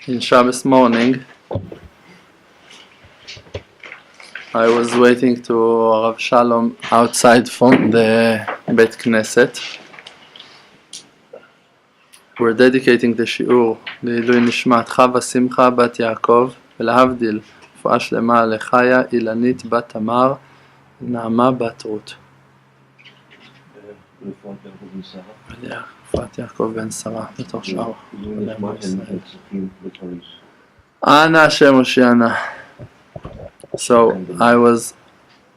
In Shabbos morning, I was waiting to Rav Shalom outside from the Bet Knesset. We're dedicating the Shiur לעילוי נשמת חווה שמחה בת יעקב ולהבדיל רפואה שלמה לחיה אילנית בת תמר נעמה בת רות. רפואת יעקב בן שרה בתור שאר. אנא השם הושיענה. So I was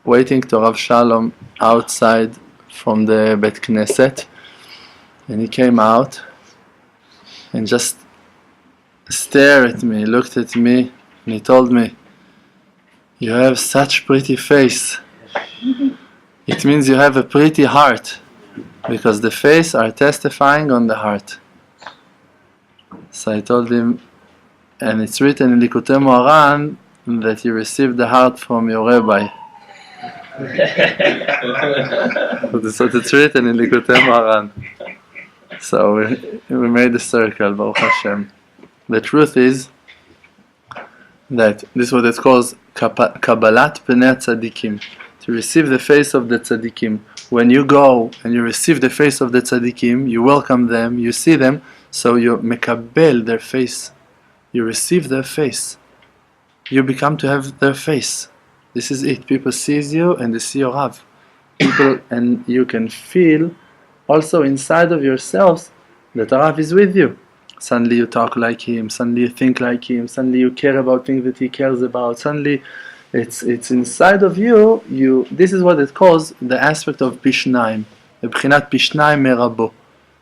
waiting to Rav Shalom outside from the Bet Knesset, and he came out and just stared at me, looked at me, and he told me, "You have such pretty face. It means you have a pretty heart, because the face are testifying on the heart." So I told him, and it's written in Likutei Moharan that you received the heart from your rabbi. So it's written in Likutei Moharan. So we made a circle, Baruch Hashem. The truth is that this is what it calls Kabbalat Pnei Tzadikim, to receive the face of the Tzadikim. When you go and you receive the face of the Tzadikim, you welcome them, you see them, so you mekabel their face, you receive their face, you become to have their face. This is it. People sees you and they see your Rav. People, and you can feel also inside of yourselves that Rav is with you. Suddenly you talk like him, suddenly you think like him, suddenly you care about things that he cares about, suddenly it's inside of you. This is what it calls the aspect of Pishnaim, B'chinat Pishnaim Merabo,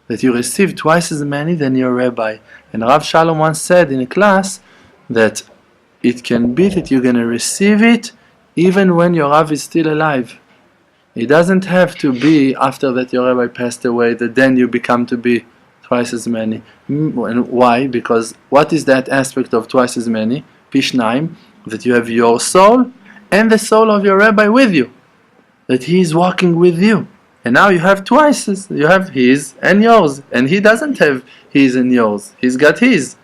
that you receive twice as many than your rabbi. And Rav Shalom once said in a class that it can be that you're going to receive it even when your Rav is still alive. It doesn't have to be after that your rabbi passed away that then you become to be twice as many. And why? Because what is that aspect of twice as many? Pishnaim, that you have your soul and the soul of your rabbi with you, that he is walking with you. And now you have twice, you have his and yours, and he doesn't have his and yours, he's got his.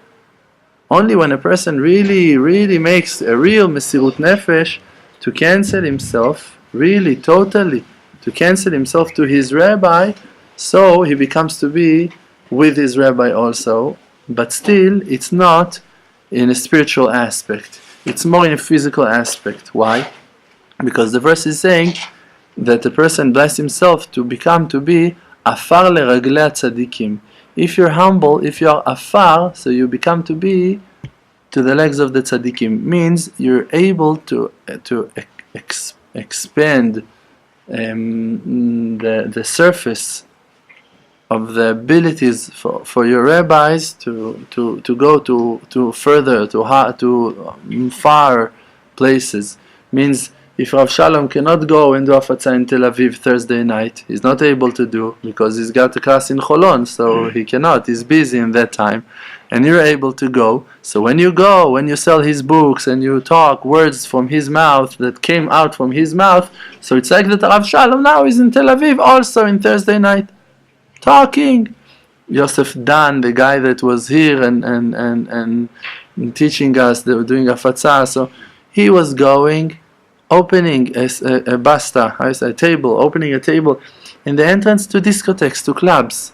Only when a person really makes a real Mesirut Nefesh to cancel himself, really, totally, to cancel himself to his rabbi, so he becomes to be with his rabbi also, but still it's not in a spiritual aspect, it's more in a physical aspect. Why? Because the verse is saying that the person bless himself to become to be afar leraglei tzadikim. If you're humble, if you are afar, so you become to be to the legs of the tzaddikim. Means you're able to expand the surface of the abilities for your rabbis to go to further, to far places. Means if Rav Shalom cannot go and do Afatza in Tel Aviv Thursday night, he's not able to do because he's got a class in Cholon, so he cannot, he's busy in that time, and you're able to go. So when you go, when you sell his books and you talk words from his mouth that came out from his mouth, so it's like that Rav Shalom now is in Tel Aviv also in Thursday night, talking. Yosef Dan, the guy that was here and teaching us, they were doing Afatza, so he was going, opening a basta, a table, opening a table in the entrance to discotheques, to clubs,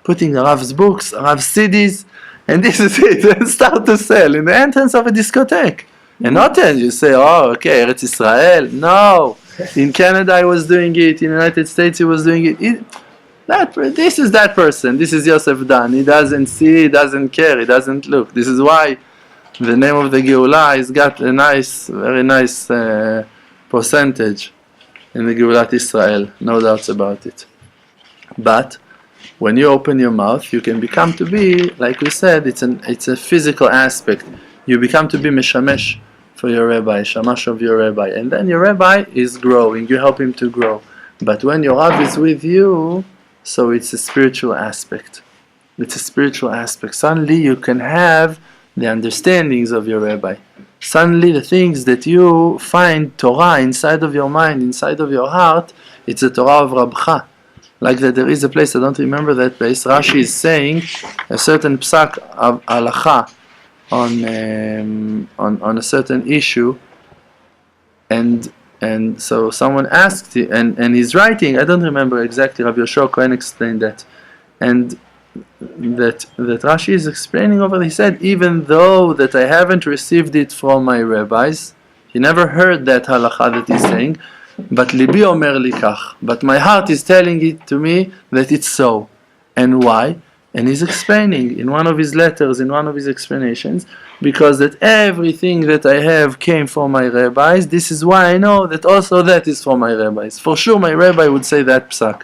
putting Rav's books, Rav's CDs, and this is it, and start to sell in the entrance of a discotheque. And not then you say, oh, okay, Eretz Israel. No, in Canada I was doing it, in the United States he was doing it. This is that person, this is Yosef Dan. He doesn't see, he doesn't care, he doesn't look. This is why the name of the Geulah has got a nice, very nice percentage in the Geulat Israel, no doubts about it. But when you open your mouth, you can become to be, like we said, it's a physical aspect. You become to be meshamesh for your rabbi, shamash of your rabbi, and then your rabbi is growing. You help him to grow. But when your Rav is with you, so it's a spiritual aspect. It's a spiritual aspect. Suddenly you can have the understandings of your rabbi. suddenly the things that you find Torah inside of your mind, inside of your heart, it's the Torah of Rabcha. Like that there is a place, I don't remember that place, Rashi is saying a certain psak of halacha on a certain issue, and so someone asked him, and he's writing, I don't remember exactly, Rabbi Yoshua Cohen explained that, and that Rashi is explaining over, he said, even though that I haven't received it from my rabbis, he never heard that halacha that he's saying, but libi omer li kach, but my heart is telling it to me that it's so. And why? And he's explaining in one of his letters, in one of his explanations, because that everything that I have came from my rabbis, this is why I know that also that is from my rabbis. For sure my rabbi would say that psak.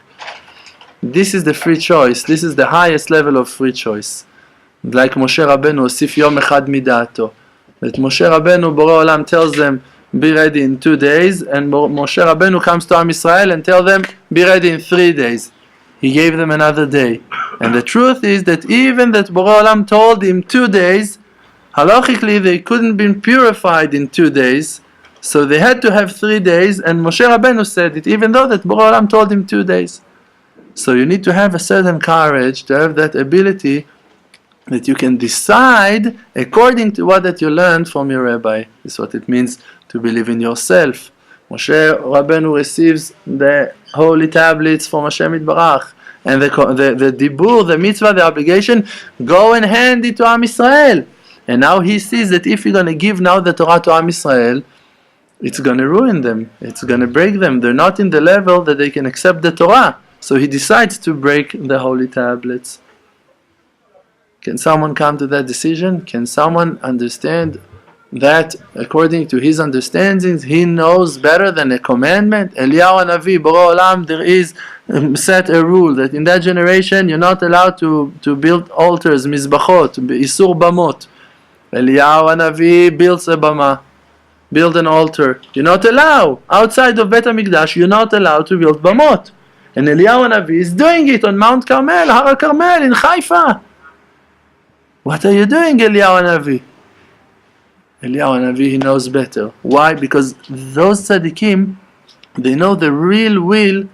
This is the free choice, this is the highest level of free choice. Like Moshe Rabbeinu, osif yom echad mida'ato. That Moshe Rabbeinu, Bore Olam, tells them, be ready in 2 days, and Moshe Rabbeinu comes to Am Yisrael and tells them, be ready in 3 days. He gave them another day. And the truth is that even that Bore Olam told him 2 days, halachically they couldn't be purified in 2 days, so they had to have 3 days, and Moshe Rabbeinu said it, even though that Bore Olam told him 2 days. So you need to have a certain courage, to have that ability that you can decide according to what that you learned from your rabbi. This is what it means to believe in yourself. Moshe Rabbeinu receives the holy tablets from Hashem Yitbarach, and the dibur, the mitzvah, the obligation, go and hand it to Am Yisrael. And now he sees that if you're going to give now the Torah to Am Yisrael, it's going to ruin them, it's going to break them. They're not in the level that they can accept the Torah. So he decides to break the holy tablets. Can someone come to that decision? Can someone understand that according to his understandings, he knows better than a commandment? Eliyahu Hanavi, Bore Olam, there is set a rule that in that generation you're not allowed to build altars, mizbachot, isur bamot. Eliyahu Hanavi builds a bama, build an altar. You're not allowed. Outside of Bet HaMikdash, you're not allowed to build bamot. And Eliyahu Hanavi is doing it on Mount Carmel, Har HaKarmel in Haifa. What are you doing, Eliyahu Hanavi? Eliyahu Hanavi, he knows better. Why? Because those tzaddikim, they know the real will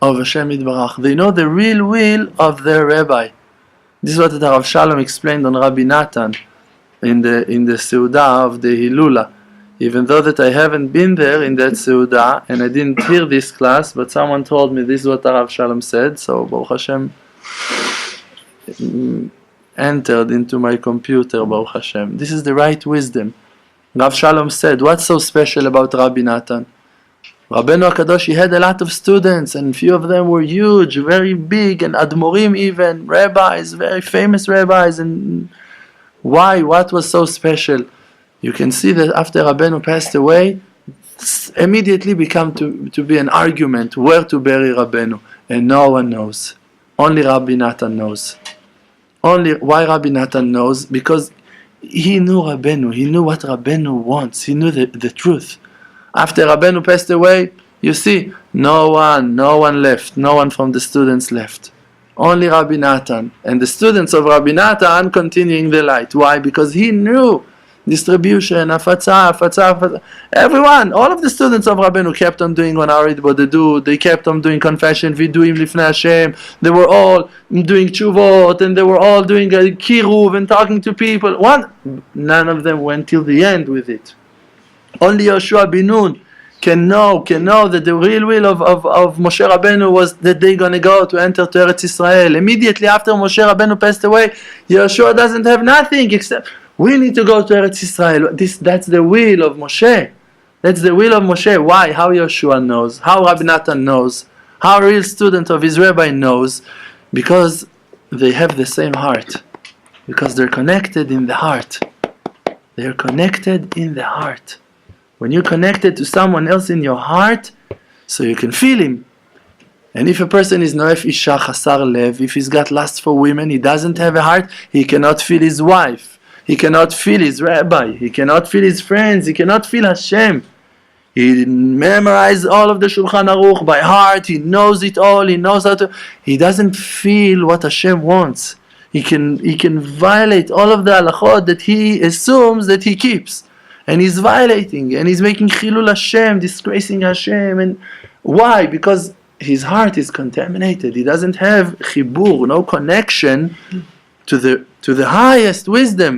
of Hashem Yitbarach. They know the real will of their rabbi. This is what the Rav Shalom explained on Rabbi Nachman in the Seudah of the Hilula. Even though that I haven't been there in that Seudah, and I didn't hear this class, but someone told me this is what Rav Shalom said, so Baruch Hashem entered into my computer, Baruch Hashem. This is the right wisdom. Rav Shalom said, what's so special about Rabbi Nachman? Rabbeinu HaKadosh, he had a lot of students, and few of them were huge, very big, and admorim even, rabbis, very famous rabbis. And why? What was so special? You can see that after Rabbeinu passed away, immediately became to be an argument where to bury Rabbeinu, and no one knows. Only Rabbi Nachman knows. Only why Rabbi Nachman knows? Because he knew Rabbeinu, he knew what Rabbeinu wants, he knew the truth. After Rabbeinu passed away, you see, no one left, no one from the students left. Only Rabbi Nachman. And the students of Rabbi Nachman continuing the light. Why? Because he knew distribution, afatza. Everyone, all of the students of Rabbeinu kept on doing what Arid Bodedu, they kept on doing confession, viduim lifnei Hashem, they were all doing tshuvot, and they were all doing a kiruv and talking to people. None of them went till the end with it. Only Yoshua bin Nun can know that the real will of Moshe Rabbeinu was that they're going to go to enter to Eretz Israel. Immediately after Moshe Rabbeinu passed away, Yoshua doesn't have nothing except we need to go to Eretz Israel. That's the will of Moshe. That's the will of Moshe. Why? How Yoshua knows? How Rabbi Nachman knows? How a real student of his rabbi knows? Because they have the same heart. Because they're connected in the heart. They're connected in the heart. When you're connected to someone else in your heart, so you can feel him. And if a person is noef isha chasar lev, if he's got lust for women, he doesn't have a heart, he cannot feel his wife. He cannot feel his rabbi. He cannot feel his friends. He cannot feel Hashem. He memorized all of the Shulchan Aruch by heart. He knows it all. He knows how to. He doesn't feel what Hashem wants. He can violate all of the halachot that he assumes that he keeps. and he's violating, and he's making chilul Hashem, disgracing Hashem. And why? Because his heart is contaminated. He doesn't have chibur, no connection to the highest wisdom.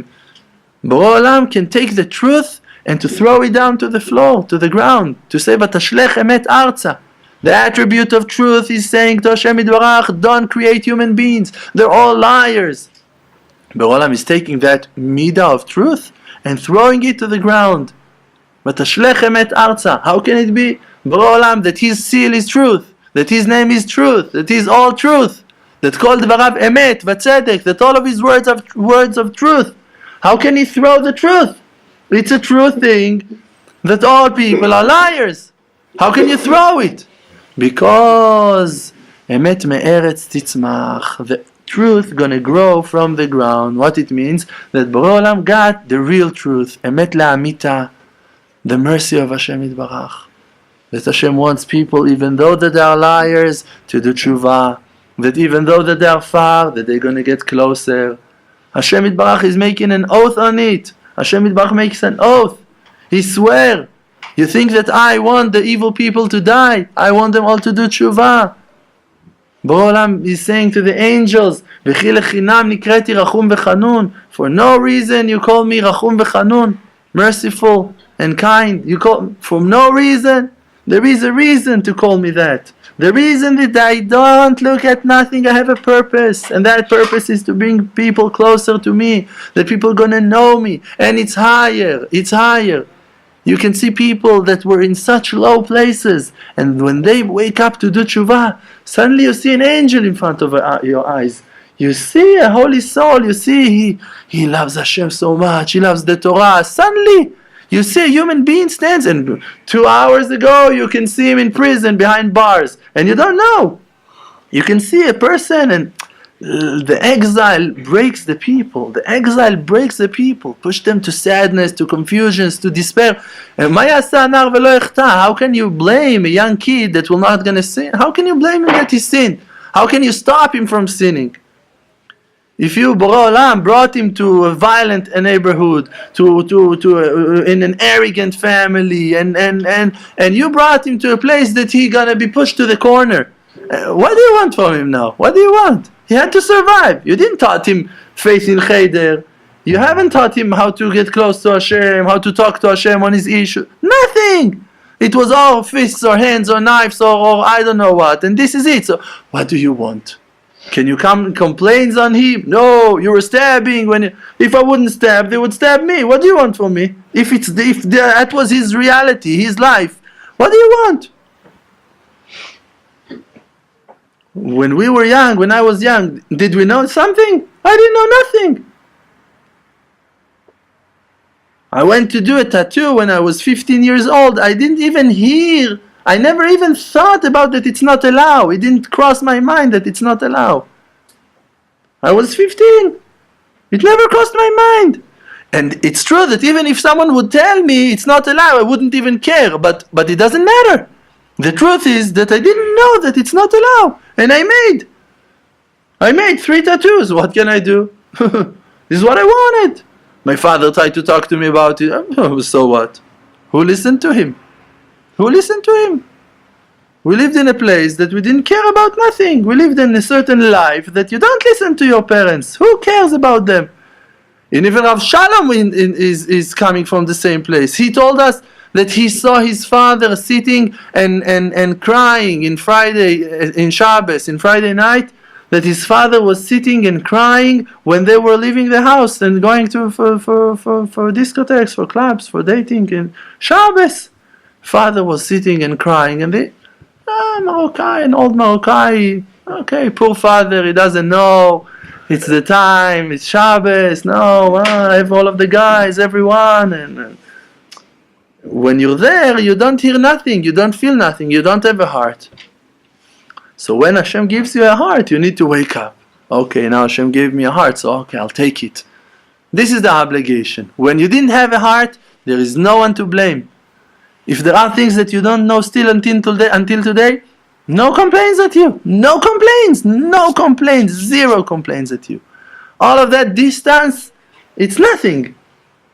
Bore Olam can take the truth and to throw it down to the floor, to the ground, to say, "Vatashlech emet arza." The attribute of truth is saying to Hashem Yitbarach, don't create human beings. They're all liars. Bore Olam is taking that midah of truth and throwing it to the ground. Vatashlech emet arza. How can it be, Bore Olam, that his seal is truth, that his name is truth, that he's all truth, that kol dvarav emet v'tzedek, that all of his words are words of truth? How can he throw the truth? It's a true thing that all people are liars. How can you throw it? Because emet me'eretz titzmach, the truth gonna grow from the ground. What it means? That Bore Olam got the real truth, emet la'amita, the mercy of Hashem Yitbarach. That Hashem wants people, even though that they are liars, to do tshuva. That even though that they are far, that they're gonna get closer. Hashem Yitbarach is making an oath on it. Hashem Yitbarach makes an oath. He swears. You think that I want the evil people to die? I want them all to do tshuva. Bore Olam is saying to the angels, "V'chi lechinam nikreti rachum v'chanun." For no reason you call me rachum v'chanun, merciful and kind. You call for no reason. There is a reason to call me that. The reason that I don't look at nothing, I have a purpose, and that purpose is to bring people closer to me. That people are gonna know me, and it's higher. It's higher. You can see people that were in such low places, and when they wake up to do tshuva, suddenly you see an angel in front of your eyes. You see a holy soul. You see he loves Hashem so much. He loves the Torah. Suddenly you see a human being stands, and 2 hours ago you can see him in prison behind bars, and you don't know. You can see a person, and the exile breaks the people. The exile breaks the people, push them to sadness, to confusions, to despair. And how can you blame a young kid that will not going to sin? How can you blame him that he sinned? How can you stop him from sinning? If you, Bore Olam, brought him to a violent neighborhood, in an arrogant family, and you brought him to a place that he's gonna be pushed to the corner, what do you want from him now? What do you want? He had to survive. You didn't taught him faith in Cheder. You haven't taught him how to get close to Hashem, how to talk to Hashem on his issue. Nothing. It was all fists or hands or knives or I don't know what. And this is it. So what do you want? Can you come and complain on him? No, you were stabbing. If I wouldn't stab, they would stab me. What do you want from me? If that was his reality, his life, what do you want? When we were young, when I was young, did we know something? I didn't know nothing. I went to do a tattoo when I was 15 years old. I didn't even hear. I never even thought about that it's not allowed. It didn't cross my mind that it's not allowed. I was 15. It never crossed my mind. And it's true that even if someone would tell me it's not allowed, I wouldn't even care. But it doesn't matter. The truth is that I didn't know that it's not allowed. And I made 3 tattoos. What can I do? This is what I wanted. My father tried to talk to me about it. So what? Who listened to him? Who listened to him? We lived in a place that we didn't care about nothing. We lived in a certain life that you don't listen to your parents. Who cares about them? And even Rav Shalom is coming from the same place. He told us that he saw his father sitting and crying in Shabbos, in Friday night, that his father was sitting and crying when they were leaving the house and going to for discotheques, for clubs, for dating. And Shabbos, father was sitting and crying, and they, Maroccai, an old Maroccai, okay, poor father, he doesn't know, it's the time, it's Shabbos, no, I have all of the guys, everyone, and when you're there, you don't hear nothing, you don't feel nothing, you don't have a heart. So when Hashem gives you a heart, you need to wake up. Okay, now Hashem gave me a heart, so okay, I'll take it. This is the obligation. When you didn't have a heart, there is no one to blame. If there are things that you don't know still until today, no complaints at you. No complaints, zero complaints at you. All of that distance, it's nothing.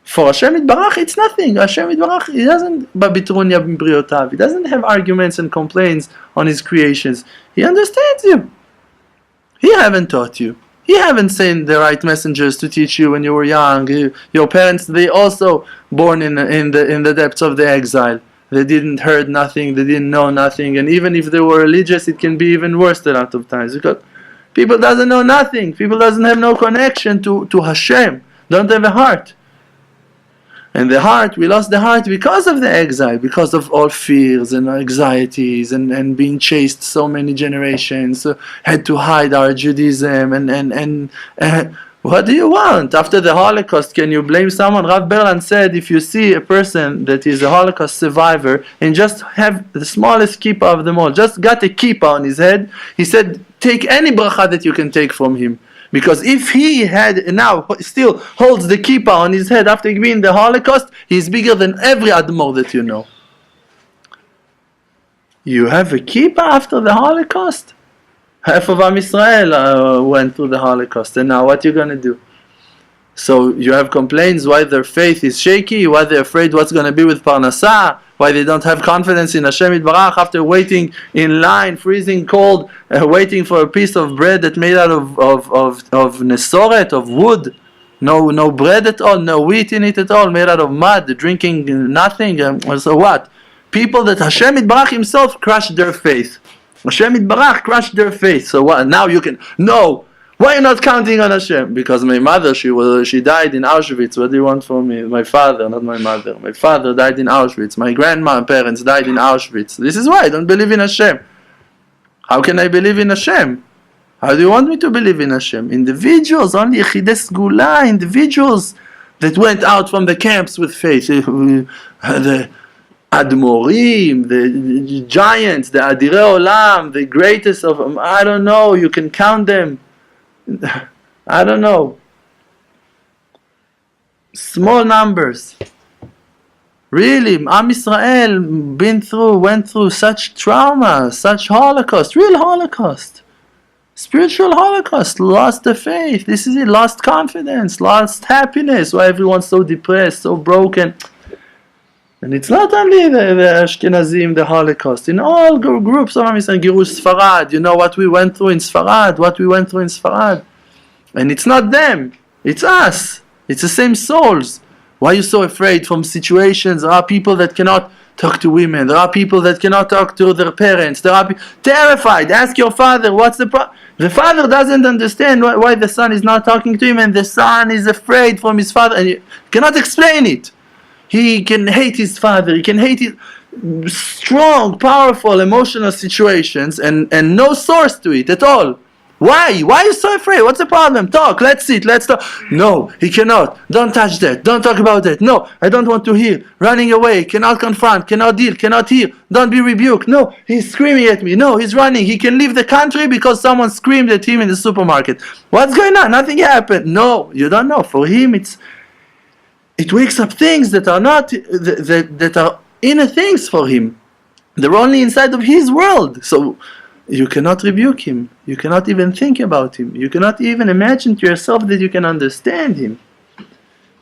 For Hashem Yitbarach, it's nothing. Hashem Yitbarach, He doesn't He doesn't have arguments and complaints on His creations. He understands you. He haven't taught you. He haven't sent the right messengers to teach you when you were young. Your parents, they also born in the depths of the exile. They didn't heard nothing. They didn't know nothing. And even if they were religious, it can be even worse a lot of times, because people doesn't know nothing. People doesn't have no connection to Hashem. Don't have a heart. And the heart, we lost the heart because of the exile, because of all fears and anxieties and being chased so many generations, so had to hide our Judaism and what do you want? After the Holocaust, can you blame someone? Rav Berlan said, if you see a person that is a Holocaust survivor and just have the smallest kippah of them all, just got a kippah on his head, he said, take any bracha that you can take from him. Because if he had now still holds the kippah on his head after being the Holocaust, he's bigger than every Admor that you know. You have a kippah after the Holocaust? Half of Am Israel went through the Holocaust, and now what are you going to do? So you have complaints why their faith is shaky, why they're afraid what's going to be with Parnasah, why they don't have confidence in Hashem Yitbarach after waiting in line, freezing cold, waiting for a piece of bread that made out of nesoret, of wood. No bread at all, no wheat in it at all, made out of mud, drinking nothing. So what? People that Hashem Yitbarach Himself crushed their faith. Hashem Yitbarach crushed their faith. So what? Now you can... No! Why are you not counting on Hashem? Because my mother, she died in Auschwitz. What do you want from me? My father, not my mother. My father died in Auschwitz. My grandparents died in Auschwitz. This is why I don't believe in Hashem. How can I believe in Hashem? How do you want me to believe in Hashem? Individuals, only Yechides Gula, individuals that went out from the camps with faith. The Admorim, the giants, the Adirei Olam, the greatest of them. I don't know, you can count them. I don't know. Small numbers. Really, Am Yisrael went through such trauma, such Holocaust, real Holocaust, spiritual Holocaust, lost the faith. This is it, lost confidence, lost happiness. Why everyone's so depressed, so broken. And it's not only the Ashkenazim, the Holocaust. In all groups of Am Yisrael, Girush Sfarad, you know what we went through in Sfarad, And it's not them, it's us. It's the same souls. Why are you so afraid from situations? There are people that cannot talk to women. There are people that cannot talk to their parents. There are terrified. Ask your father, what's the problem? The father doesn't understand why the son is not talking to him, and the son is afraid from his father, and you cannot explain it. He can hate his father, he can hate his strong, powerful, emotional situations and no source to it at all. Why? Why are you so afraid? What's the problem? Talk, let's sit, let's talk. No, he cannot. Don't touch that. Don't talk about that. No, I don't want to hear. Running away, cannot confront, cannot deal, cannot hear. Don't be rebuked. No, he's screaming at me. No, he's running. He can leave the country because someone screamed at him in the supermarket. What's going on? Nothing happened. No, you don't know. For him, it wakes up things that are not, that are inner things for him. They're only inside of his world. So you cannot rebuke him. You cannot even think about him. You cannot even imagine to yourself that you can understand him.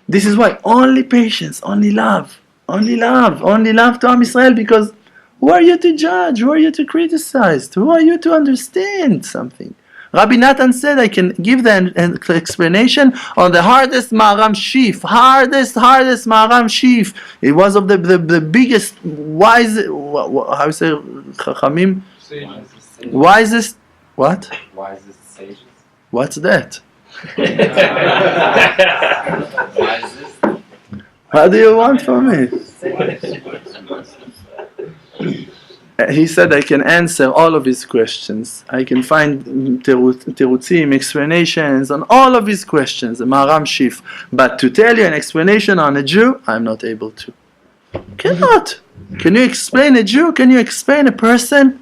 This is why only patience, only love to Am Yisrael, because who are you to judge? Who are you to criticize? Who are you to understand something? Rabbi Nachman said, I can give the explanation on the hardest Maharam Shif. Hardest Maharam Shif. It was of the biggest, wise, how you say, Chachamim? Wisest, what? Wisest sages. What's that? What do you want from me? He said I can answer all of his questions. I can find terutzim, explanations on all of his questions, the Maharam Shif. But to tell you an explanation on a Jew, I'm not able to. Cannot. Can you explain a Jew? Can you explain a person?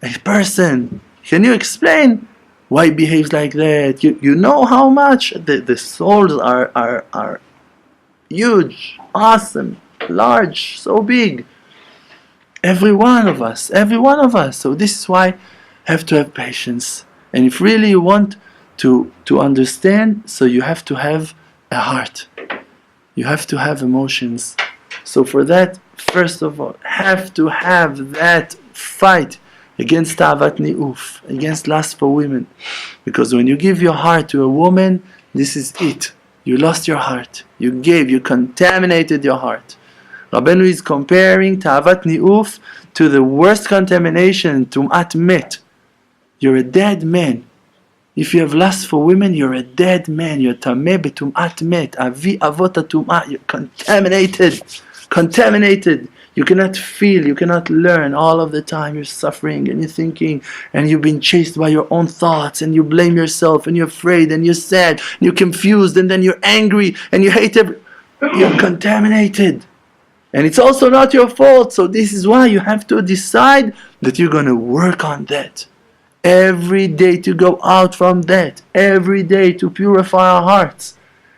A person. Can you explain why he behaves like that? You know how much the souls are huge, awesome, large, so big. Every one of us. So this is why you have to have patience. And if really you want to understand, so you have to have a heart. You have to have emotions. So for that, first of all, have to have that fight against ta'avat ni'uf, against lust for women. Because when you give your heart to a woman, this is it. You lost your heart. You contaminated your heart. Rabbeinu is comparing ta'avat ni'uf to the worst contamination, tum'at met. You're a dead man. If you have lust for women, you're a dead man. You're tameh betum'at met. Avi avot tum'ah. You're contaminated. Contaminated. You cannot feel, you cannot learn. All of the time you're suffering and you're thinking and you've been chased by your own thoughts and you blame yourself and you're afraid and you're sad and you're confused and then you're angry and you hate you're contaminated. And it's also not your fault. So this is why you have to decide that you're going to work on that. Every day to go out from that. Every day to purify our hearts.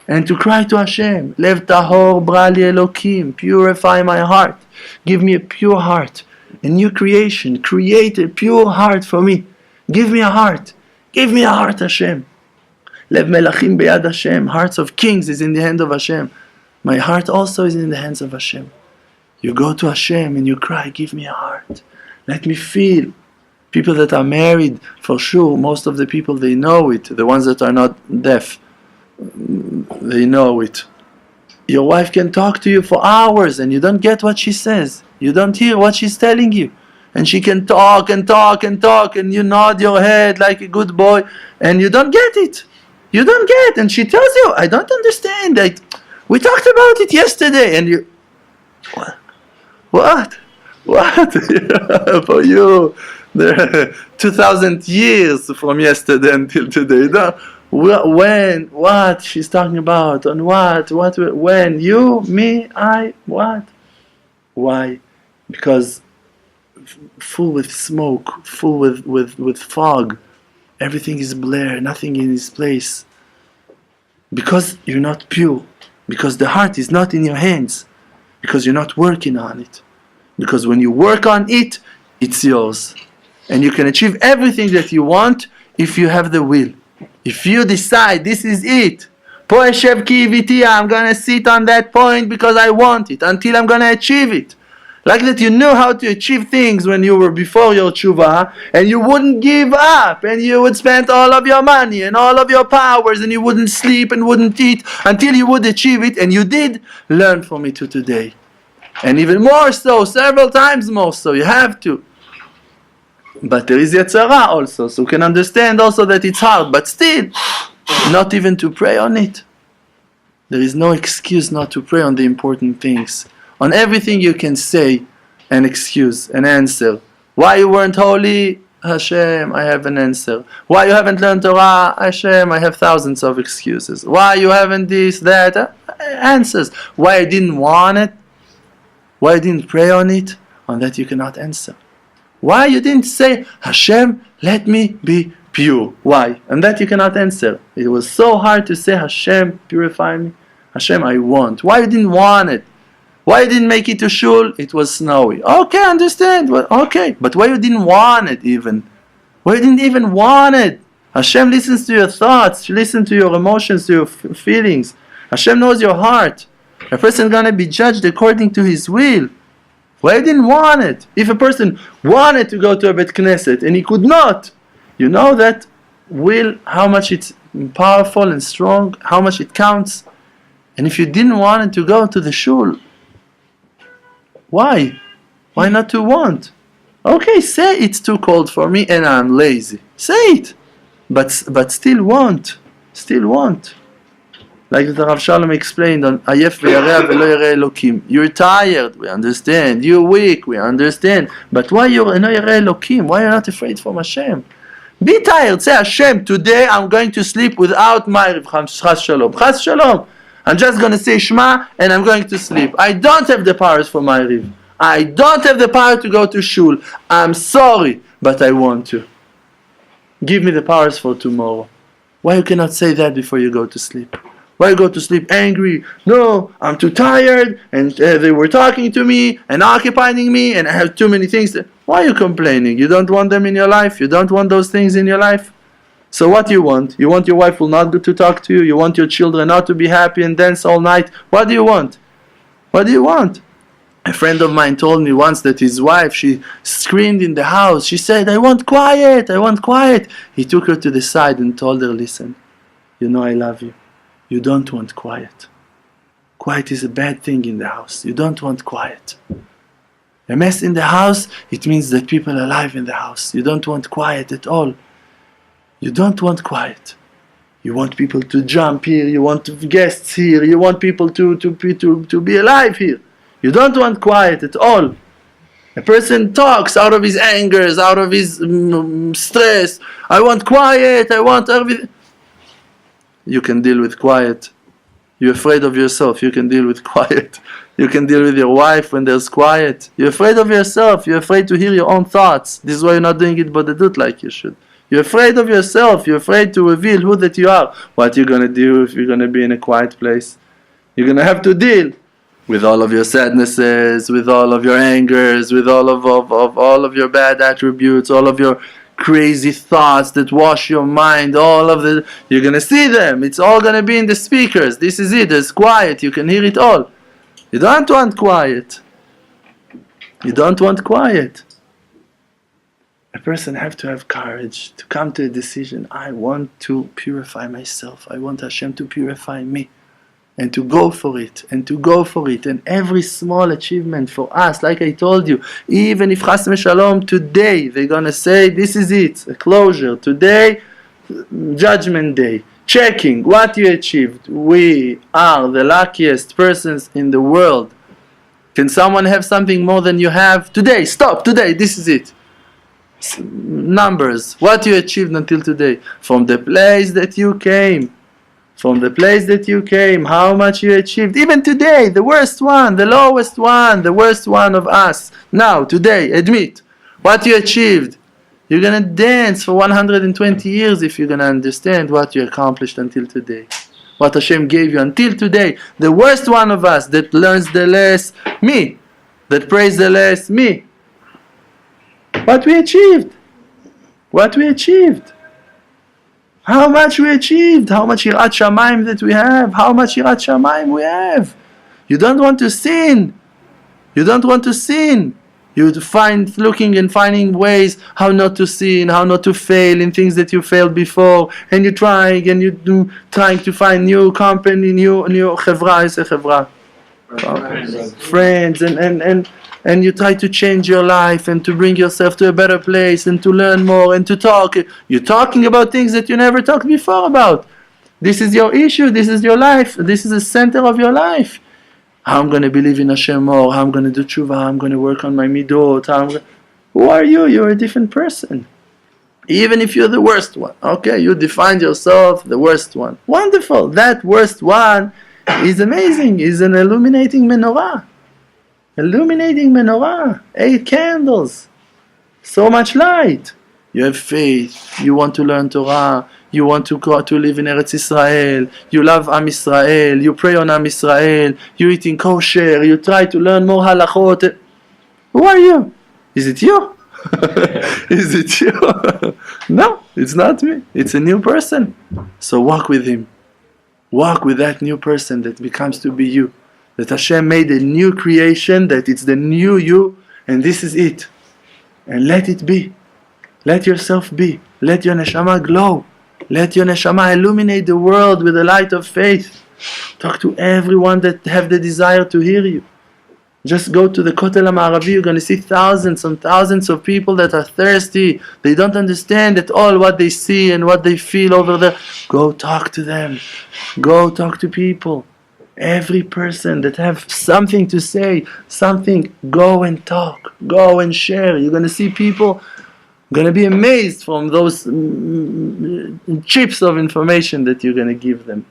And to cry to Hashem. Lev tahor bra li Elokim. Purify my heart. Give me a pure heart. A new creation. Create a pure heart for me. Give me a heart. Give me a heart, Hashem. Lev melachim beyad Hashem. Hearts of kings is in the hand of Hashem. My heart also is in the hands of Hashem. You go to Hashem and you cry, give me a heart. Let me feel. People that are married, for sure, most of the people, they know it. The ones that are not deaf, they know it. Your wife can talk to you for hours and you don't get what she says. You don't hear what she's telling you. And she can talk and talk and talk and you nod your head like a good boy and you don't get it. You don't get. And she tells you, I don't understand. We talked about it yesterday. And you, what? For you, there 2,000 years from yesterday until today. When, what she's talking about, on what, when, you, me, I, what? Why? Because full with smoke, full with fog, everything is blurred, nothing in its place. Because you're not pure, because the heart is not in your hands, because you're not working on it. Because when you work on it, it's yours. And you can achieve everything that you want if you have the will. If you decide, this is it. I'm going to sit on that point because I want it, until I'm going to achieve it. Like that you knew how to achieve things when you were before your tshuva, and you wouldn't give up, and you would spend all of your money and all of your powers, and you wouldn't sleep and wouldn't eat until you would achieve it, and you did learn from it to today. And even more so, several times more so, you have to. But there is Yetzirah also, so you can understand also that it's hard, but still, not even to pray on it. There is no excuse not to pray on the important things. On everything you can say an excuse, an answer. Why you weren't holy? Hashem, I have an answer. Why you haven't learned Torah? Hashem, I have thousands of excuses. Why you haven't this, that? Answers. Why I didn't want it? Why you didn't pray on it? On that you cannot answer. Why you didn't say, Hashem, let me be pure? Why? And that you cannot answer. It was so hard to say, Hashem, purify me. Hashem, I want. Why you didn't want it? Why you didn't make it to shul? It was snowy. Okay, understand. Well, okay. But why you didn't want it even? Why you didn't even want it? Hashem listens to your thoughts. Listens to your emotions, to your feelings. Hashem knows your heart. A person is going to be judged according to his will. Why you didn't want it? If a person wanted to go to a Bet Knesset and he could not, you know that will, how much it's powerful and strong, how much it counts. And if you didn't want it to go to the shul, why? Why not to want? Okay, say it's too cold for me and I'm lazy. Say it. But still want. Still want. Like the Rav Shalom explained on Ayef ve'yareh ve'lo yareh Elokim. You're tired, we understand. You're weak, we understand. But why you're no yareh Elokim? Why you're not afraid from Hashem? Be tired. Say, Hashem, today I'm going to sleep without Ma'ariv. Chas Shalom. Chas Shalom. I'm just going to say Shema and I'm going to sleep. I don't have the powers for Ma'ariv. I don't have the power to go to shul. I'm sorry, but I want to. Give me the powers for tomorrow. Why you cannot say that before you go to sleep? Why you go to sleep angry? No, I'm too tired, and they were talking to me, and occupying me, and I have too many things. Why are you complaining? You don't want them in your life? You don't want those things in your life? So what do you want? You want your wife will not to talk to you? You want your children not to be happy and dance all night? What do you want? What do you want? A friend of mine told me once that his wife, she screamed in the house. She said, I want quiet, I want quiet. He took her to the side and told her, listen, you know I love you. You don't want quiet. Quiet is a bad thing in the house. You don't want quiet. A mess in the house, it means that people are alive in the house. You don't want quiet at all. You don't want quiet. You want people to jump here. You want guests here. You want people to be alive here. You don't want quiet at all. A person talks out of his angers, out of his stress. I want quiet. I want everything. You can deal with quiet. You're afraid of yourself. You can deal with quiet. You can deal with your wife when there's quiet. You're afraid of yourself. You're afraid to hear your own thoughts. This is why you're not doing it bodedut like you should. You're afraid of yourself. You're afraid to reveal who that you are. What you're going to do if you're going to be in a quiet place? You're going to have to deal with all of your sadnesses, with all of your angers, with all of your bad attributes, all of your crazy thoughts that wash your mind, you're going to see them. It's all going to be in the speakers. This is it. There's quiet. You can hear it all. You don't want quiet. You don't want quiet. A person have to have courage to come to a decision. I want to purify myself. I want Hashem to purify me. And to go for it, and to go for it. And every small achievement for us, like I told you, even if Chas v'Shalom today, they're going to say, this is it, a closure. Today, Judgment Day. Checking what you achieved. We are the luckiest persons in the world. Can someone have something more than you have? Today, stop, today, this is it. Numbers, what you achieved until today. From the place that you came. From the place that you came, how much you achieved. Even today, the worst one, the lowest one, the worst one of us. Now, today, admit what you achieved. You're going to dance for 120 years if you're going to understand what you accomplished until today. What Hashem gave you until today. The worst one of us that learns the less, me. That prays the less, me. What we achieved. What we achieved. How much we achieved, how much Yirat Shamayim that we have, how much Yirat Shamayim we have. You don't want to sin. You don't want to sin. You find looking and finding ways how not to sin, how not to fail in things that you failed before, and you're trying and you trying to find new company, new chevra, is a chevra. Friends and you try to change your life and to bring yourself to a better place and to learn more and to talk. You're talking about things that you never talked before about. This is your issue, this is your life, this is the center of your life. How I'm going to believe in Hashem more, how I'm going to do tshuva, how I'm going to work on my midot. Who are you? You're a different person. Even if you're the worst one. Okay, you defined yourself the worst one. Wonderful. That worst one is amazing, is an illuminating menorah. Illuminating menorah, 8 candles, so much light. You have faith, you want to learn Torah, you want to go to live in Eretz Israel, you love Am Israel, you pray on Am Israel, you're eating kosher, you try to learn more halachot. Who are you? Is it you? Is it you? No, it's not me. It's a new person. So walk with him. Walk with that new person that becomes to be you. That Hashem made a new creation, that it's the new you, and this is it. And let it be. Let yourself be. Let your neshama glow. Let your neshama illuminate the world with the light of faith. Talk to everyone that have the desire to hear you. Just go to the Kotel HaMa'aravi, you're going to see thousands and thousands of people that are thirsty. They don't understand at all what they see and what they feel over there. Go talk to them. Go talk to people. Every person that have something to say, something, go and talk, go and share. You're going to see people going to be amazed from those chips of information that you're going to give them.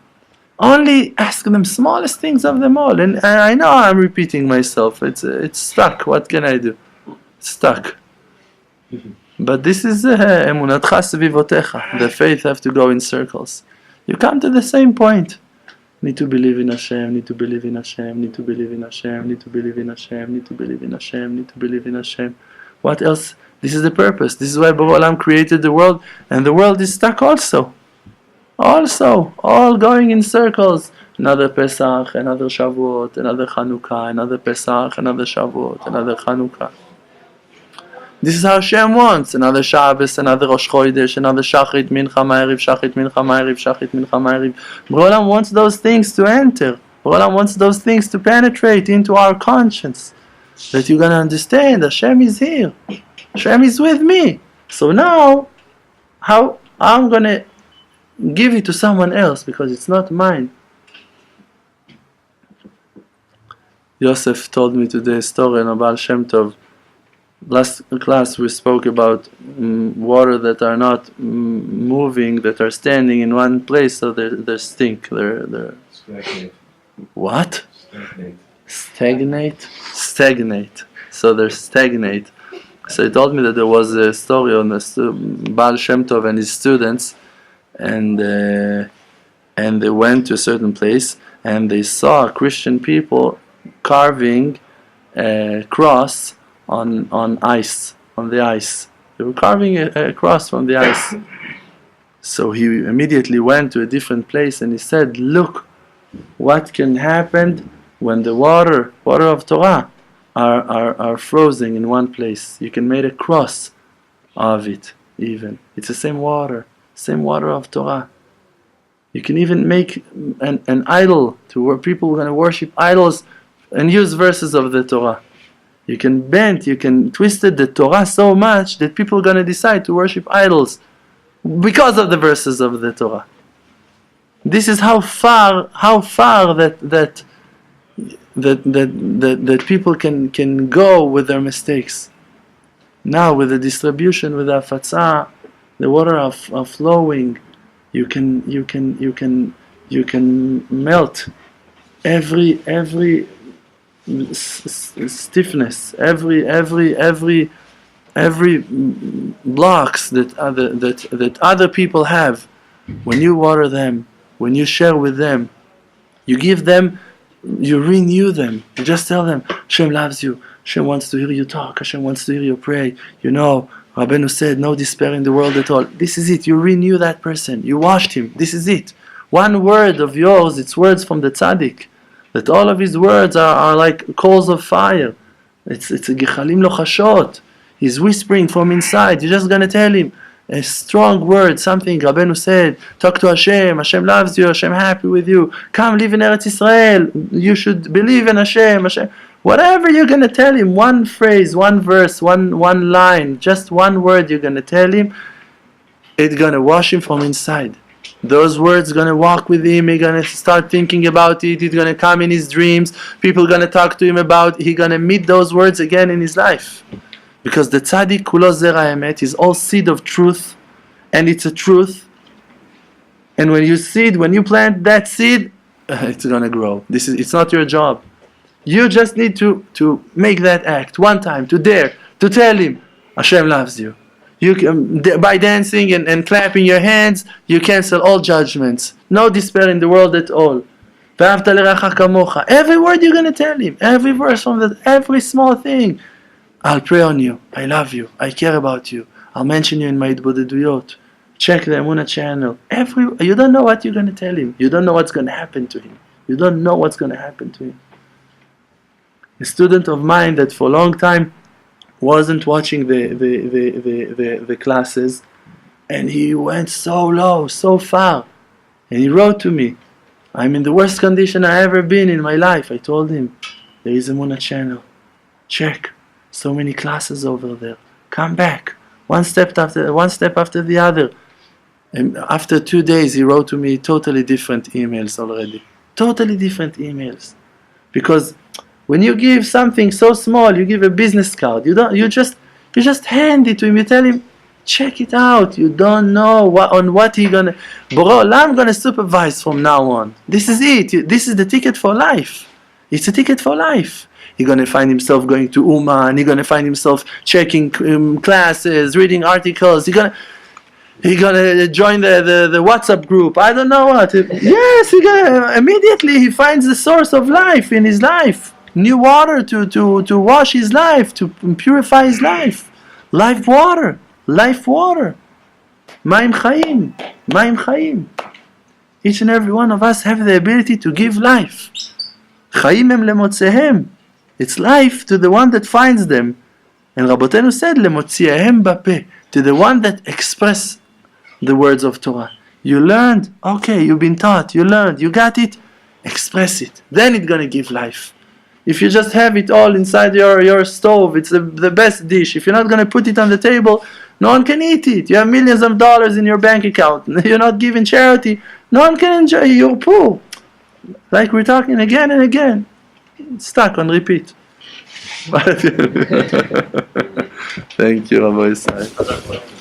Only ask them smallest things of them all. And I know I'm repeating myself. It's stuck. What can I do? It's stuck. But this is emunatcha sevivotecha. The faith have to go in circles. You come to the same point. Need to believe in Hashem, need to believe in Hashem, need to believe in Hashem, need to believe in Hashem, need to believe in Hashem, need to believe in Hashem. What else This is the purpose. This is why Bore Olam created the world, and the world is stuck also. All going in circles. Another Pesach, another Shavuot, another Chanukah, another Pesach, another Shavuot, another Chanukah. This is how Hashem wants. Another Shabbos, another Rosh Chodesh, another Shachrit, Mincha, Ma'ariv, Shachrit, Mincha, Ma'ariv, Shachrit, Mincha, Ma'ariv. Bore Olam wants those things to enter. Bore Olam wants those things to penetrate into our conscience. That you're going to understand, Hashem is here. Hashem is with me. So now, how I'm going to give it to someone else because it's not mine. Yosef told me today a story on Baal Shem Tov. Last class we spoke about water that are not moving, that are standing in one place, so they stink. They're Stagnate. What? Stagnate. Stagnate. So they're stagnate. So he told me that there was a story on the Baal Shem Tov and his students, and they went to a certain place and they saw Christian people carving a cross on ice, on the ice. They were carving a cross from the ice. So he immediately went to a different place and he said, look what can happen when the water of Torah are frozen in one place. You can make a cross of it even. It's the same water of Torah. You can even make an idol to where people are going to worship idols and use verses of the Torah. You can twist the Torah so much that people are going to decide to worship idols because of the verses of the Torah. This is how far that people can go with their mistakes. Now with the distribution, with the afatzah, the water are flowing. You can melt every stiffness, every blocks that other people have. When you water them, when you share with them, you give them, you renew them. You just tell them, Hashem loves you. Hashem wants to hear you talk. Hashem wants to hear you pray. You know, Rabbeinu said, no despair in the world at all. This is it. You renew that person. You washed him. This is it. One word of yours, it's words from the tzaddik. That all of his words are like coals of fire. It's a gechalim lo chashot. He's whispering from inside. You're just going to tell him a strong word, something Rabbeinu said. Talk to Hashem. Hashem loves you. Hashem happy with you. Come live in Eretz Israel. You should believe in Hashem. Whatever you're going to tell him, one phrase, one verse, one line, just one word you're going to tell him, it's going to wash him from inside. Those words are going to walk with him. He's going to start thinking about it. It's going to come in his dreams. People are going to talk to him about it. He's going to meet those words again in his life. Because the tzaddik kulo zera emet is all seed of truth, and it's a truth. And when you plant that seed, it's going to grow. It's not your job. You just need to make that act one time, to dare, to tell him, Hashem loves you. You can, by dancing and clapping your hands, you cancel all judgments. No despair in the world at all. Every word you're going to tell him, every verse from every small thing. I'll pray on you. I love you. I care about you. I'll mention you in my Bodeduyot. Check the Emuna channel. You don't know what you're going to tell him. You don't know what's going to happen to him. You don't know what's going to happen to him. A student of mine that for a long time wasn't watching the classes, and he went so low, so far, and he wrote to me, I'm in the worst condition I ever been in my life. I told him, there is a Emuna channel. Check. So many classes over there. Come back. One step after the other. And after 2 days, he wrote to me totally different emails already. Totally different emails. Because when you give something so small, you give a business card. You just hand it to him. You tell him, check it out. You don't know what he gonna. Bore Olam gonna supervise from now on. This is it. This is the ticket for life. It's a ticket for life. He's gonna find himself going to Uman. He's gonna find himself checking classes, reading articles. He's gonna join the WhatsApp group. I don't know what. Yes, immediately he finds the source of life in his life. New water to wash his life, to purify his life. Life water. Life water. Maim Chaim. Maim Chaim. Each and every one of us have the ability to give life. Chaim em lemotzehem. It's life to the one that finds them. And Rabotenu said, lemotziahem bapeh, to the one that express the words of Torah. You learned, okay, you've been taught, you learned, you got it, express it. Then it's going to give life. If you just have it all inside your stove, it's the best dish. If you're not going to put it on the table, no one can eat it. You have millions of dollars in your bank account. You're not giving charity. No one can enjoy it. You're poor. Like we're talking again and again. It's stuck on repeat. Thank you, Rabbi Isai.